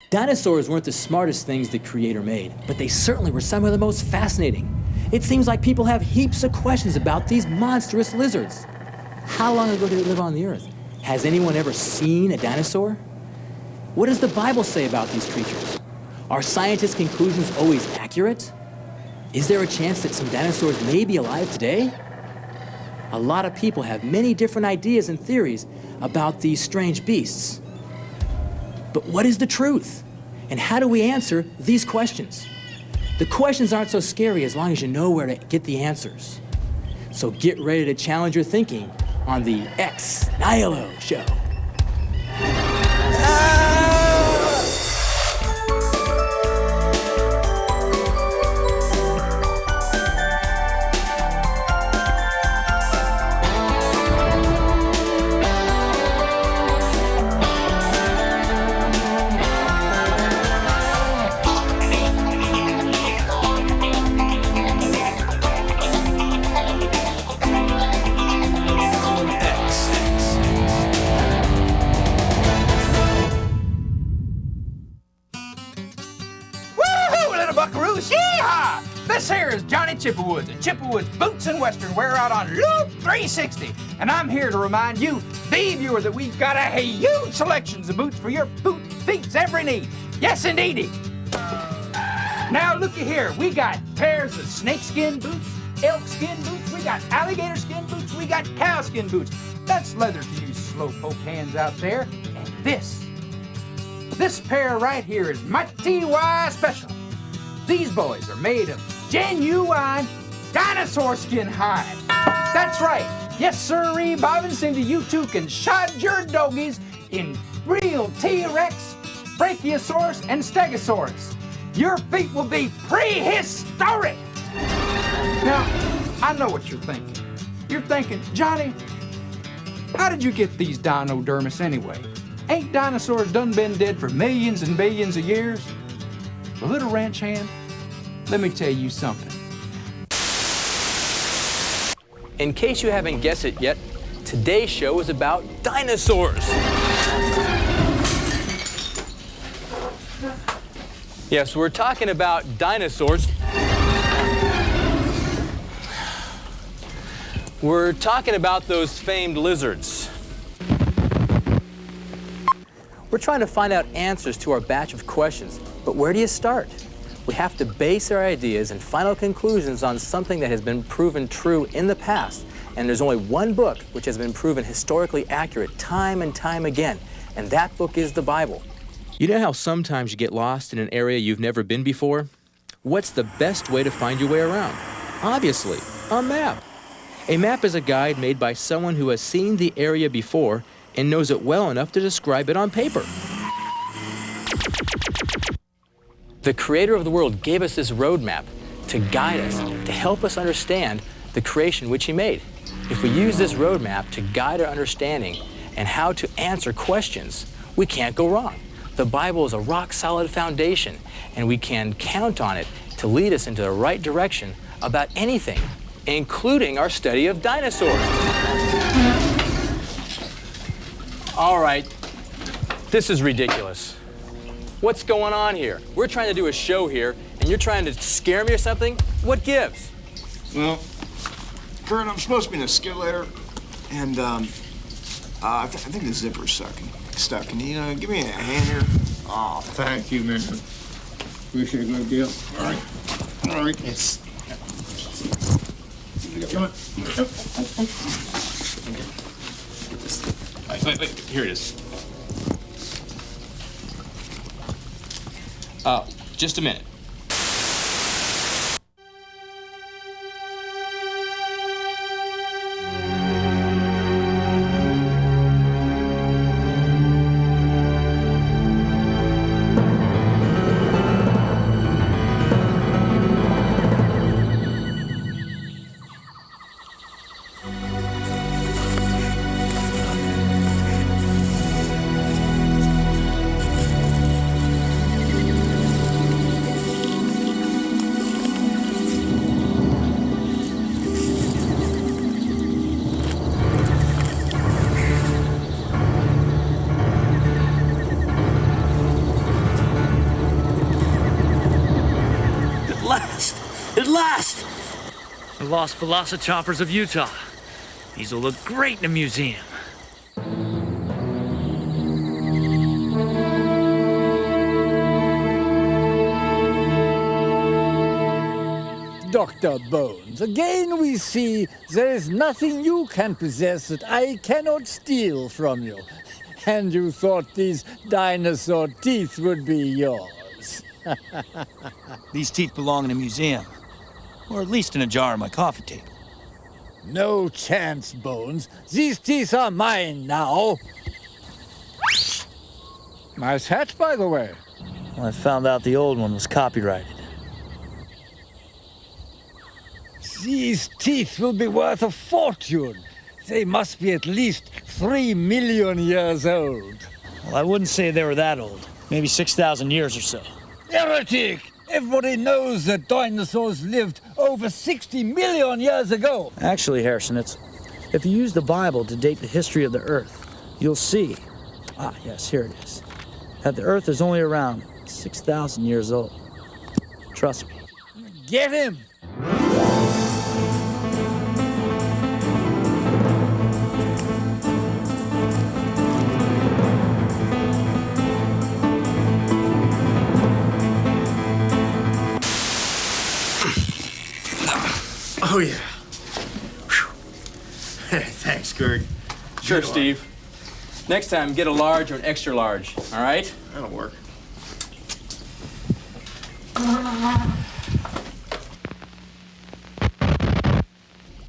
Dinosaurs weren't the smartest things the Creator made, but they certainly were some of the most fascinating. It seems like people have heaps of questions about these monstrous lizards. How long ago did they live on the Earth? Has anyone ever seen a dinosaur? What does the Bible say about these creatures? Are scientists' conclusions always accurate? Is there a chance that some dinosaurs may be alive today? A lot of people have many different ideas and theories about these strange beasts. But what is the truth? And how do we answer these questions? The questions aren't so scary as long as you know where to get the answers. So get ready to challenge your thinking on the X-Nilo Show. This here is Johnny Chipperwoods at Chipperwoods Boots and Western Wear out on Loop 360. And I'm here to remind you, the viewer, that we've got a huge selections of boots for your feet's every need. Yes, indeedy. Now, looky here. We got pairs of snakeskin boots, elk skin boots, we got alligator skin boots, we got cow skin boots. That's leather to you slowpoke hands out there. And this pair right here is mighty wise special. These boys are made of genuine dinosaur skin hide. That's right. Yes, sirree, Bob and Cindy, you two can shod your doggies in real T-Rex, Brachiosaurus, and Stegosaurus. Your feet will be prehistoric. Now, I know what you're thinking. You're thinking, Johnny, how did you get these dinodermis anyway? Ain't dinosaurs done been dead for millions and billions of years? Well, little ranch hand, let me tell you something. In case you haven't guessed it yet, today's show is about dinosaurs. Yes, we're talking about dinosaurs. We're talking about those famed lizards. We're trying to find out answers to our batch of questions, but where do you start? We have to base our ideas and final conclusions on something that has been proven true in the past, and there's only one book which has been proven historically accurate time and time again, and that book is the Bible. You know how sometimes you get lost in an area you've never been before? What's the best way to find your way around? Obviously, a map. A map is a guide made by someone who has seen the area before and knows it well enough to describe it on paper. The Creator of the world gave us this roadmap to guide us, to help us understand the creation which He made. If we use this roadmap to guide our understanding and how to answer questions, we can't go wrong. The Bible is a rock-solid foundation, and we can count on it to lead us into the right direction about anything, including our study of dinosaurs. All right, this is ridiculous. What's going on here? We're trying to do a show here, and you're trying to scare me or something? What gives? Well, Kurt, I'm supposed to be in a skid later, and I think the zipper's stuck. Can you give me a hand here? Oh, thank you, man. Appreciate it, good deal. All right. All right. It's... Come on. Wait. Here it is. Just a minute. last! The lost velocichoppers of Utah. These will look great in a museum. Dr. Bones, again we see there is nothing you can possess that I cannot steal from you. And you thought these dinosaur teeth would be yours. These teeth belong in a museum. Or at least in a jar on my coffee table. No chance, Bones. These teeth are mine now. Nice hat, by the way. Well, I found out the old one was copyrighted. These teeth will be worth a fortune. They must be at least 3 million years old. Well, I wouldn't say they were that old. Maybe 6,000 years or so. Heretic! Everybody knows that dinosaurs lived over 60 million years ago. Actually, Harrison, if you use the Bible to date the history of the Earth, you'll see, yes, here it is, that the Earth is only around 6,000 years old. Trust me. Get him! Oh, yeah. Thanks, Gert. Sure, Steve. Next time, get a large or an extra large, all right? That'll work.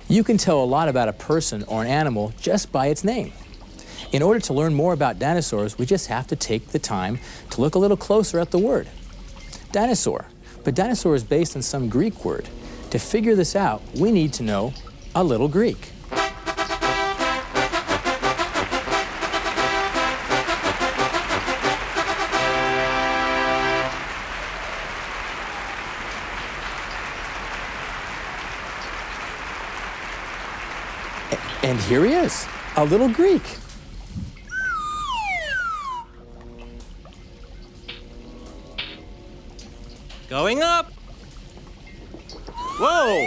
You can tell a lot about a person or an animal just by its name. In order to learn more about dinosaurs, we just have to take the time to look a little closer at the word. Dinosaur. But dinosaur is based on some Greek word. To figure this out, we need to know a little Greek. And here he is, a little Greek. Going up. Whoa!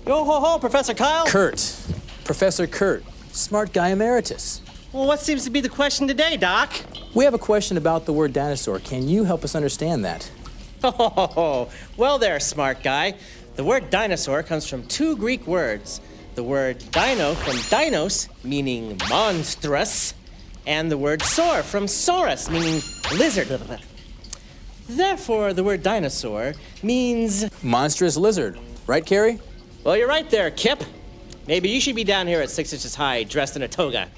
Yo ho ho, Professor Kyle. Kurt, Professor Kurt, smart guy emeritus. Well, what seems to be the question today, Doc? We have a question about the word dinosaur. Can you help us understand that? Oh, well there, smart guy. The word dinosaur comes from two Greek words. The word dino from dinos, meaning monstrous, and the word saur from saurus, meaning lizard. Therefore, the word dinosaur means... monstrous lizard. Right, Carrie? Well, you're right there, Kip. Maybe you should be down here at 6 inches high, dressed in a toga.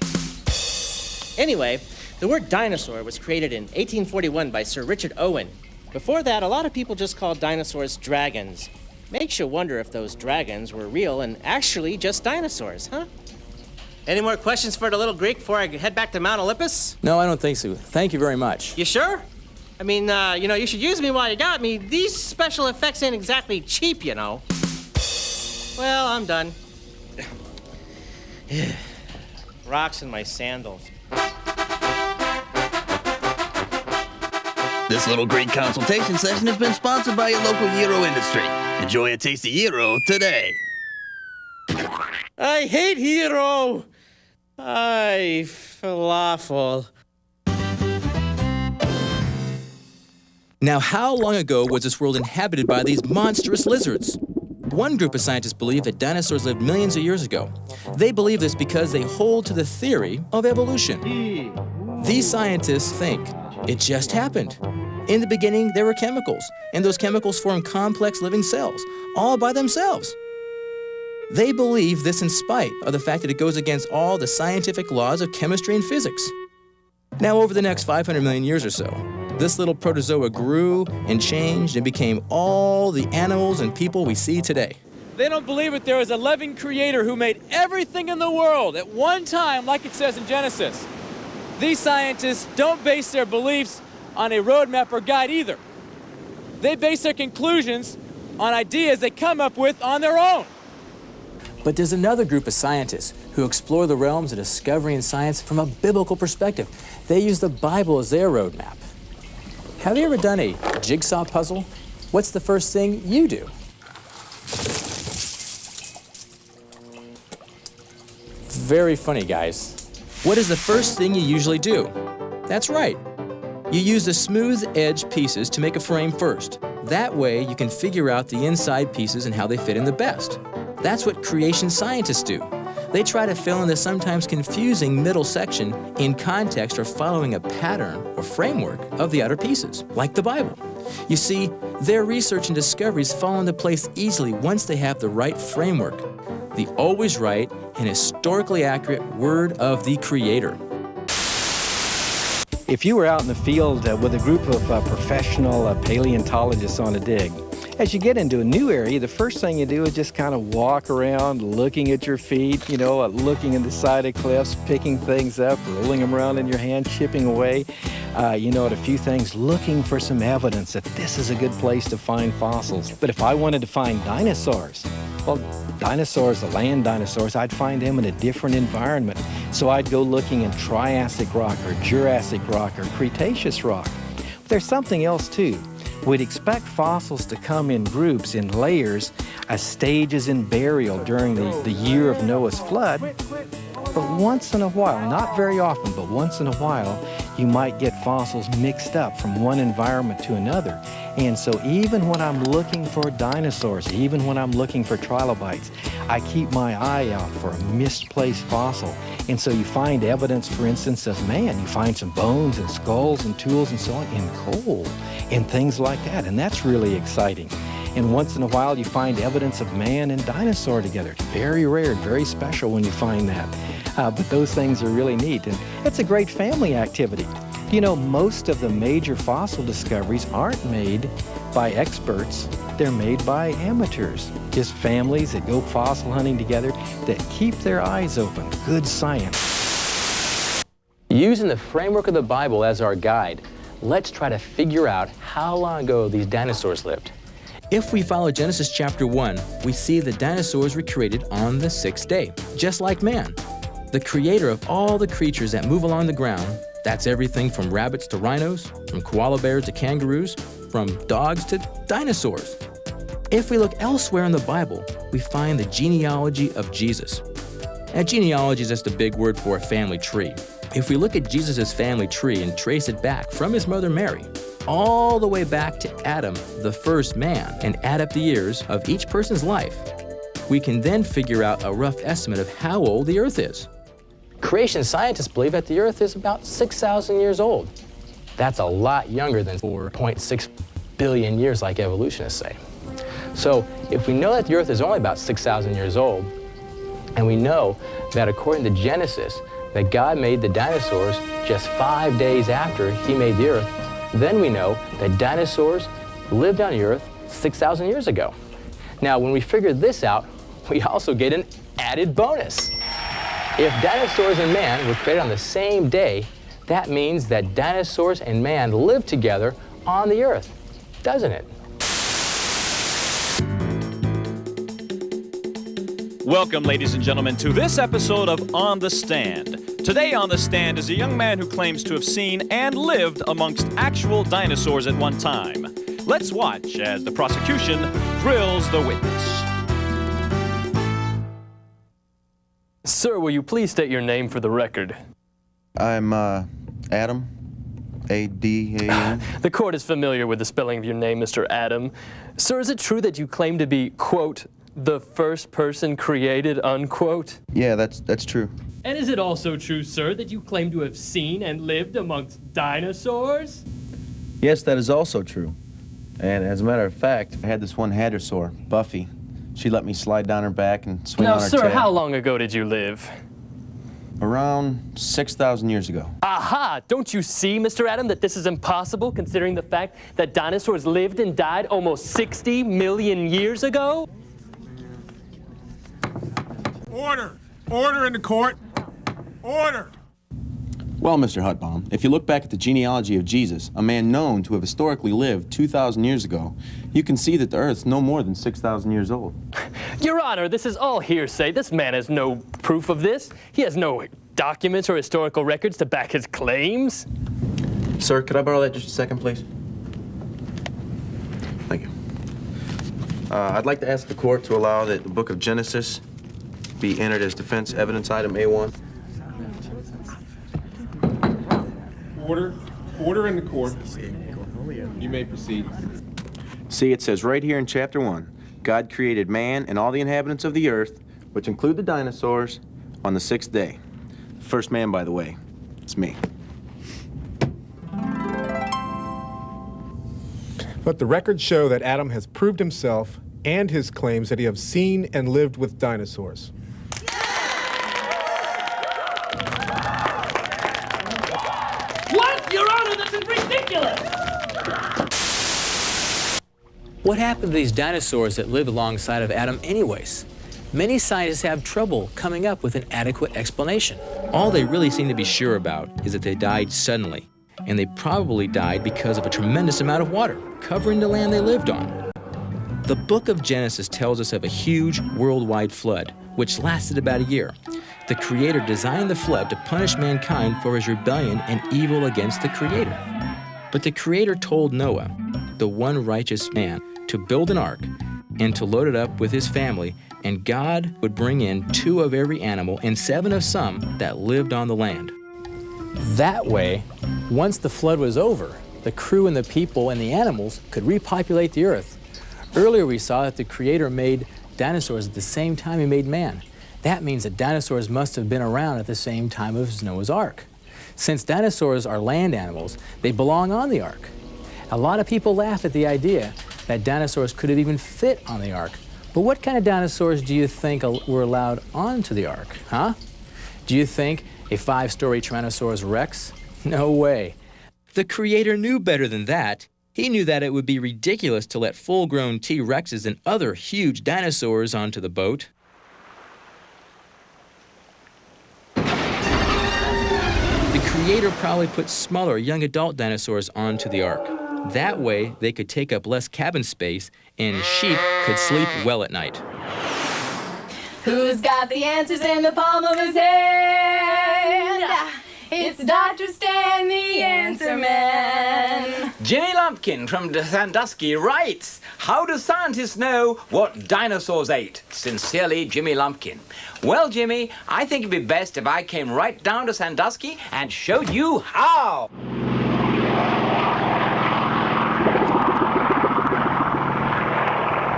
Anyway, the word dinosaur was created in 1841 by Sir Richard Owen. Before that, a lot of people just called dinosaurs dragons. Makes you wonder if those dragons were real and actually just dinosaurs, huh? Any more questions for the little Greek before I head back to Mount Olympus? No, I don't think so. Thank you very much. You sure? I mean, you should use me while you got me. These special effects ain't exactly cheap, you know. Well, I'm done. Rocks in my sandals. This little Greek consultation session has been sponsored by your local gyro industry. Enjoy a tasty gyro today. I hate hero. I falafel. Now, how long ago was this world inhabited by these monstrous lizards? One group of scientists believe that dinosaurs lived millions of years ago. They believe this because they hold to the theory of evolution. These scientists think it just happened. In the beginning, there were chemicals, and those chemicals formed complex living cells, all by themselves. They believe this in spite of the fact that it goes against all the scientific laws of chemistry and physics. Now, over the next 500 million years or so, this little protozoa grew and changed and became all the animals and people we see today. They don't believe that there was a loving creator who made everything in the world at one time, like it says in Genesis. These scientists don't base their beliefs on a roadmap or guide either. They base their conclusions on ideas they come up with on their own. But there's another group of scientists who explore the realms of discovery and science from a biblical perspective. They use the Bible as their roadmap. Have you ever done a jigsaw puzzle? What's the first thing you do? Very funny, guys. What is the first thing you usually do? That's right. You use the smooth edge pieces to make a frame first. That way you can figure out the inside pieces and how they fit in the best. That's what creation scientists do. They try to fill in the sometimes confusing middle section in context or following a pattern or framework of the outer pieces, like the Bible. You see, their research and discoveries fall into place easily once they have the right framework, the always right and historically accurate Word of the Creator. If you were out in the field with a group of professional paleontologists on a dig, as you get into a new area, the first thing you do is just kind of walk around looking at your feet, looking at the side of cliffs, picking things up, rolling them around in your hand, chipping away, at a few things, looking for some evidence that this is a good place to find fossils. But if I wanted to find dinosaurs, well, dinosaurs, the land dinosaurs, I'd find them in a different environment. So I'd go looking in Triassic rock or Jurassic rock or Cretaceous rock. But there's something else too. We'd expect fossils to come in groups, in layers, as stages in burial during the year of Noah's flood. But once in a while, not very often, but once in a while, you might get fossils mixed up from one environment to another. And so even when I'm looking for dinosaurs, even when I'm looking for trilobites, I keep my eye out for a misplaced fossil. And so you find evidence, for instance, of man. You find some bones and skulls and tools and so on in coal and things like that. And that's really exciting. And once in a while, you find evidence of man and dinosaur together. It's very rare, very special when you find that. But those things are really neat. And it's a great family activity. Most of the major fossil discoveries aren't made by experts. They're made by amateurs, just families that go fossil hunting together that keep their eyes open. Good science. Using the framework of the Bible as our guide, let's try to figure out how long ago these dinosaurs lived. If we follow Genesis chapter 1, we see the dinosaurs were created on the sixth day, just like man. The creator of all the creatures that move along the ground, that's everything from rabbits to rhinos, from koala bears to kangaroos, from dogs to dinosaurs. If we look elsewhere in the Bible, we find the genealogy of Jesus. Now, genealogy is just a big word for a family tree. If we look at Jesus' family tree and trace it back from his mother Mary, all the way back to Adam, the first man, and add up the years of each person's life, we can then figure out a rough estimate of how old the Earth is. Creation scientists believe that the Earth is about 6,000 years old. That's a lot younger than 4.6 billion years like evolutionists say. So if we know that the Earth is only about 6,000 years old, and we know that according to Genesis, that God made the dinosaurs just 5 days after he made the Earth, then we know that dinosaurs lived on the Earth 6,000 years ago. Now, when we figure this out, we also get an added bonus. If dinosaurs and man were created on the same day, that means that dinosaurs and man lived together on the Earth, doesn't it? Welcome, ladies and gentlemen, to this episode of On the Stand. Today on the stand is a young man who claims to have seen and lived amongst actual dinosaurs at one time. Let's watch as the prosecution grills the witness. Sir, will you please state your name for the record? I'm Adam, A-D-A-M. The court is familiar with the spelling of your name, Mr. Adam. Sir, is it true that you claim to be, quote, the first person created, unquote? Yeah, that's true. And is it also true, sir, that you claim to have seen and lived amongst dinosaurs? Yes, that is also true. And as a matter of fact, I had this one hadrosaur, Buffy. She let me slide down her back and swing on her tail. Now, sir, how long ago did you live? Around 6,000 years ago. Aha! Don't you see, Mr. Adam, that this is impossible, considering the fact that dinosaurs lived and died almost 60 million years ago? Order! Order in the court! Order! Well, Mr. Hutbaum, if you look back at the genealogy of Jesus, a man known to have historically lived 2,000 years ago, you can see that the Earth's no more than 6,000 years old. Your Honor, this is all hearsay. This man has no proof of this. He has no documents or historical records to back his claims. Sir, could I borrow that just a second, please? Thank you. I'd like to ask the court to allow that the book of Genesis be entered as defense evidence item A1. Order in the court. You may proceed. See, it says right here in chapter 1, God created man and all the inhabitants of the earth, which include the dinosaurs, on the 6th day. First man, by the way, it's me. But the records show that Adam has proved himself and his claims that he has seen and lived with dinosaurs. What? Your Honor, this is ridiculous! What happened to these dinosaurs that lived alongside of Adam anyways? Many scientists have trouble coming up with an adequate explanation. All they really seem to be sure about is that they died suddenly, and they probably died because of a tremendous amount of water covering the land they lived on. The book of Genesis tells us of a huge worldwide flood, which lasted about a year. The Creator designed the flood to punish mankind for his rebellion and evil against the Creator. But the Creator told Noah, the one righteous man, to build an ark and to load it up with his family, and God would bring in 2 of every animal and 7 of some that lived on the land. That way, once the flood was over, the crew and the people and the animals could repopulate the earth. Earlier we saw that the Creator made dinosaurs at the same time he made man. That means that dinosaurs must have been around at the same time as Noah's Ark. Since dinosaurs are land animals, they belong on the ark. A lot of people laugh at the idea that dinosaurs couldn't even fit on the ark. But what kind of dinosaurs do you think were allowed onto the ark, huh? Do you think a 5-story Tyrannosaurus Rex? No way. The Creator knew better than that. He knew that it would be ridiculous to let full-grown T-Rexes and other huge dinosaurs onto the boat. The Creator probably put smaller young adult dinosaurs onto the ark. That way, they could take up less cabin space and sheep could sleep well at night. Who's got the answers in the palm of his hand? It's Dr. Stan, the Answer Man. Jimmy Lumpkin from Sandusky writes, how do scientists know what dinosaurs ate? Sincerely, Jimmy Lumpkin. Well, Jimmy, I think it'd be best if I came right down to Sandusky and showed you how.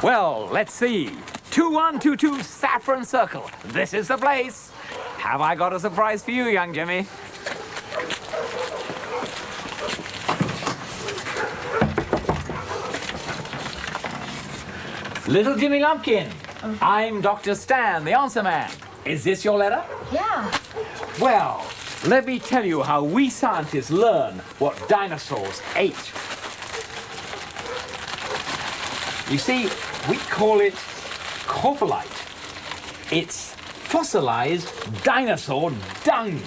Well, let's see. 2122 Saffron Circle. This is the place. Have I got a surprise for you, young Jimmy? Little Jimmy Lumpkin, I'm Dr. Stan, the Answer Man. Is this your letter? Yeah. Well, let me tell you how we scientists learn what dinosaurs ate. You see, we call it coprolite. It's fossilized dinosaur dung.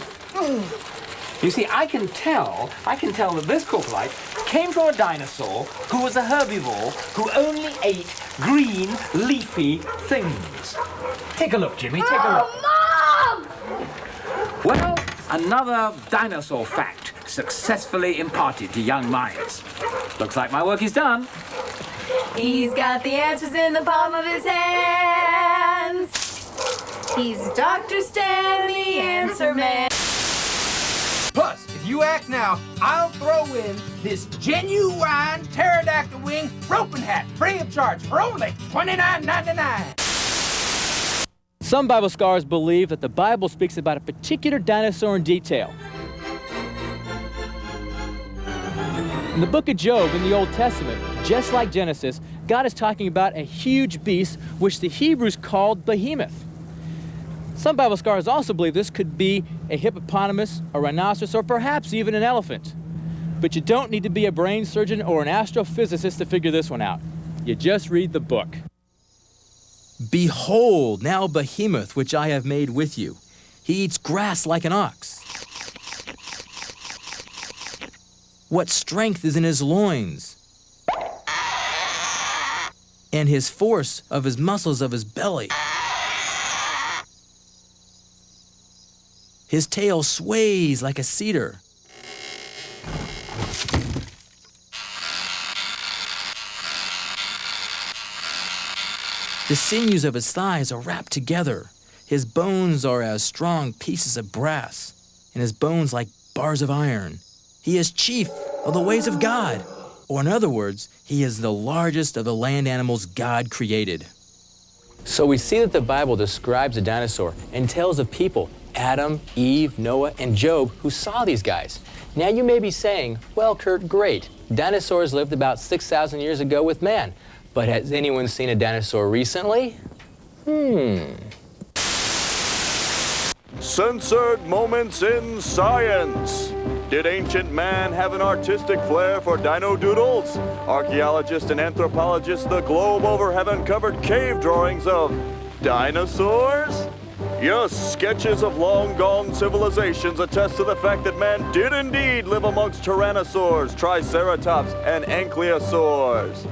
You see, I can tell that this coprolite came from a dinosaur who was a herbivore who only ate green, leafy things. Take a look, Jimmy, take a look. Mom! Well, another dinosaur fact successfully imparted to young minds. Looks like my work is done. He's got the answers in the palm of his hands. He's Dr. Stan, the Answer Man. Plus, if you act now, I'll throw in this genuine pterodactyl wing roping hat free of charge for only $29.99. Some Bible scholars believe that the Bible speaks about a particular dinosaur in detail. In the book of Job in the Old Testament, just like Genesis, God is talking about a huge beast which the Hebrews called Behemoth. Some Bible scholars also believe this could be a hippopotamus, a rhinoceros, or perhaps even an elephant. But you don't need to be a brain surgeon or an astrophysicist to figure this one out. You just read the book. Behold, now Behemoth, which I have made with you. He eats grass like an ox. What strength is in his loins? And his force of his muscles of his belly. His tail sways like a cedar. The sinews of his thighs are wrapped together. His bones are as strong pieces of brass, and his bones like bars of iron. He is chief of the ways of God. Or in other words, he is the largest of the land animals God created. So we see that the Bible describes a dinosaur and tells of people, Adam, Eve, Noah, and Job, who saw these guys. Now you may be saying, well, Kurt, great. Dinosaurs lived about 6,000 years ago with man. But has anyone seen a dinosaur recently? Censored Moments in Science. Did ancient man have an artistic flair for dino doodles? Archaeologists and anthropologists the globe over have uncovered cave drawings of dinosaurs? Yes, sketches of long-gone civilizations attest to the fact that man did indeed live amongst tyrannosaurs, triceratops, and ankylosaurs.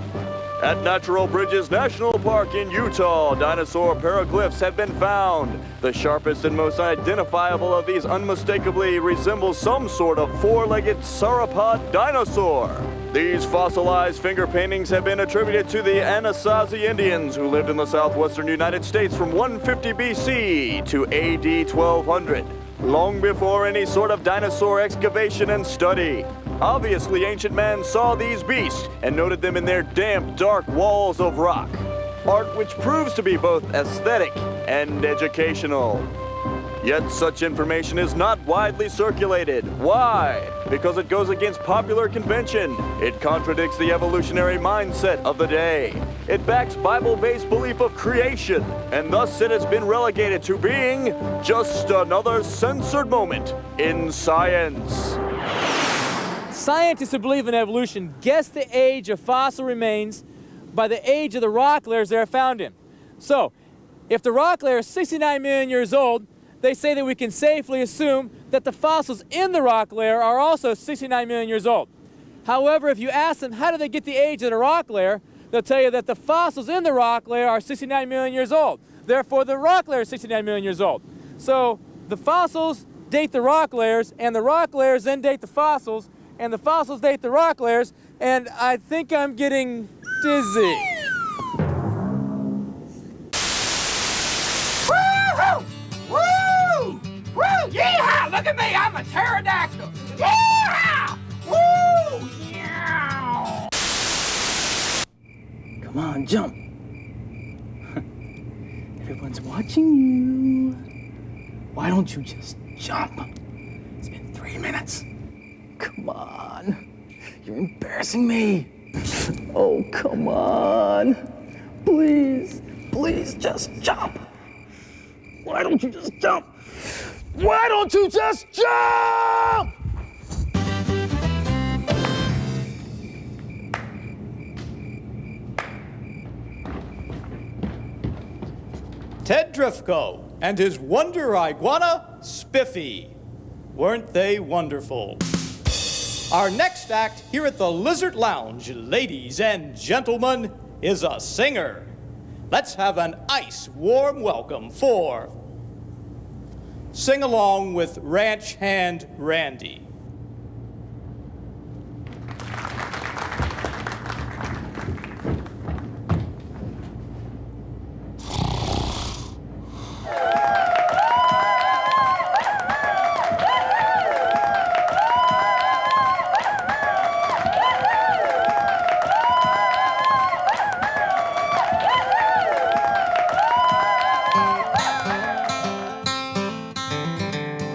At Natural Bridges National Park in Utah, dinosaur petroglyphs have been found. The sharpest and most identifiable of these unmistakably resembles some sort of four-legged sauropod dinosaur. These fossilized finger paintings have been attributed to the Anasazi Indians who lived in the southwestern United States from 150 BC to AD 1200, long before any sort of dinosaur excavation and study. Obviously, ancient man saw these beasts and noted them in their damp, dark walls of rock. Art which proves to be both aesthetic and educational. Yet such information is not widely circulated. Why? Because it goes against popular convention. It contradicts the evolutionary mindset of the day. It backs Bible-based belief of creation, and thus it has been relegated to being just another censored moment in science. Scientists who believe in evolution guess the age of fossil remains by the age of the rock layers they are found in. So, if the rock layer is 69 million years old, they say that we can safely assume that the fossils in the rock layer are also 69 million years old. However, if you ask them how do they get the age of the rock layer, they'll tell you that the fossils in the rock layer are 69 million years old. Therefore, the rock layer is 69 million years old. So, the fossils date the rock layers, and the rock layers then date the fossils, and the fossils date the rock layers, and I think I'm getting dizzy. Woo-hoo! Woo! Woo! Yeehaw! Look at me, I'm a pterodactyl. Yeehaw! Woo! Meow! Come on, jump. Everyone's watching you. Why don't you just jump? It's been 3 minutes. Come on. You're embarrassing me. Oh, come on. Please, please just jump. Why don't you just jump? Why don't you just jump? Ted Drifko and his wonder iguana, Spiffy. Weren't they wonderful? Our next act here at the Lizard Lounge, ladies and gentlemen, is a singer. Let's have an ice warm welcome for Sing Along with Ranch Hand Randy.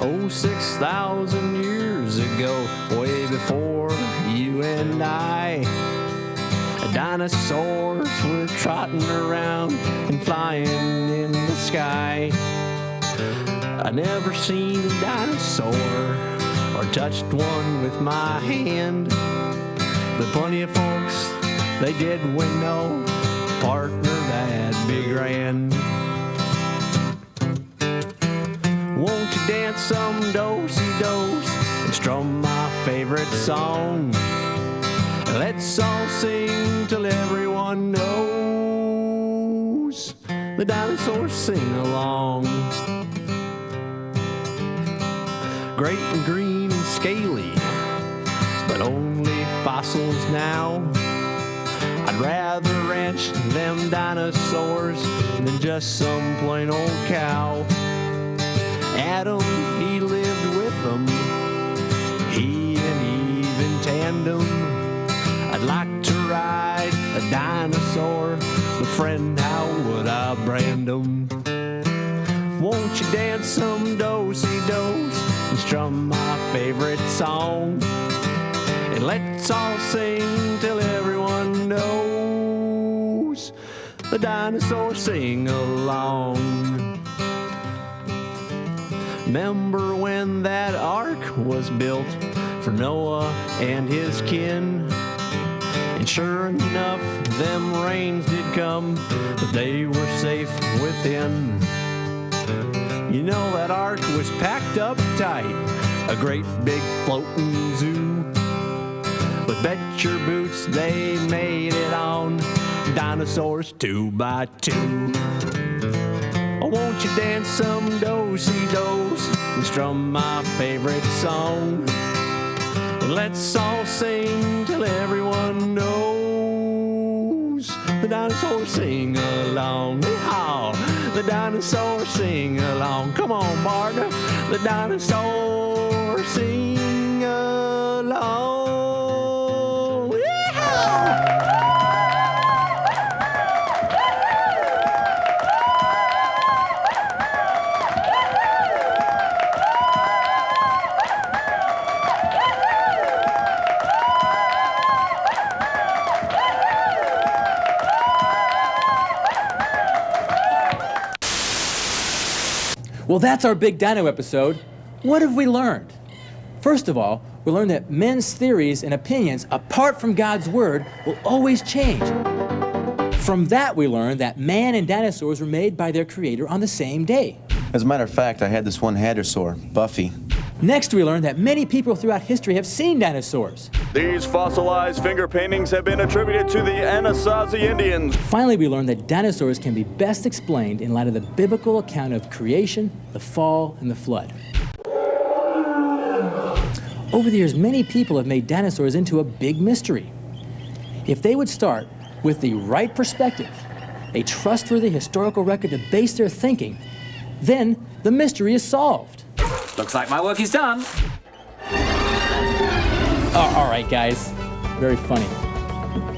Oh, 6,000 years ago, way before you and I, dinosaurs were trotting around and flying in the sky. I never seen a dinosaur or touched one with my hand, but plenty of folks, they did know partner that'd be grand. Won't you dance some do-si-dos and strum my favorite song? Let's all sing till everyone knows the dinosaurs sing along. Great and green and scaly, but only fossils now. I'd rather ranch them dinosaurs than just some plain old cow. Adam, he lived with them, he and Eve in tandem. I'd like to ride a dinosaur, but friend, how would I brand them? Won't you dance some do-si-dos and strum my favorite song? And let's all sing till everyone knows the dinosaurs sing along. Remember when that ark was built for Noah and his kin? And sure enough, them rains did come, but they were safe within. You know that ark was packed up tight, a great big floating zoo. But bet your boots they made it on dinosaurs 2 by 2. Oh, won't you dance some do-si-dos and strum my favorite song? And let's all sing till everyone knows the dinosaurs sing along. Yeehaw! The dinosaurs sing along. Come on, partner. The dinosaurs sing along. Well, that's our big dino episode. What have we learned? First of all, we learned that men's theories and opinions, apart from God's word, will always change. From that, we learned that man and dinosaurs were made by their creator on the same day. As a matter of fact, I had this one hadrosaur, Buffy. Next, we learned that many people throughout history have seen dinosaurs. These fossilized finger paintings have been attributed to the Anasazi Indians. Finally, we learned that dinosaurs can be best explained in light of the biblical account of creation, the fall, and the flood. Over the years, many people have made dinosaurs into a big mystery. If they would start with the right perspective, a trustworthy historical record to base their thinking, then the mystery is solved. Looks like my work is done. Oh, all right, guys. Very funny.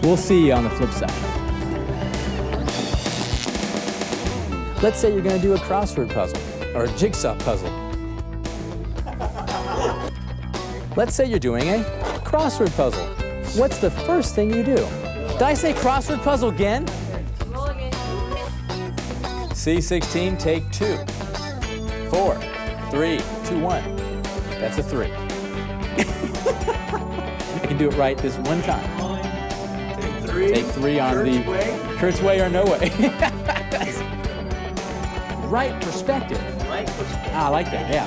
We'll see you on the flip side. Let's say you're going to do a crossword puzzle or a jigsaw puzzle. Let's say you're doing a crossword puzzle. What's the first thing you do? Did I say crossword puzzle again? C16, take 2. 4, 3, 2, 1. That's a 3. You can do it right this one time. Take 3 on the Kurt's way or no way. Right perspective. I like that, yeah.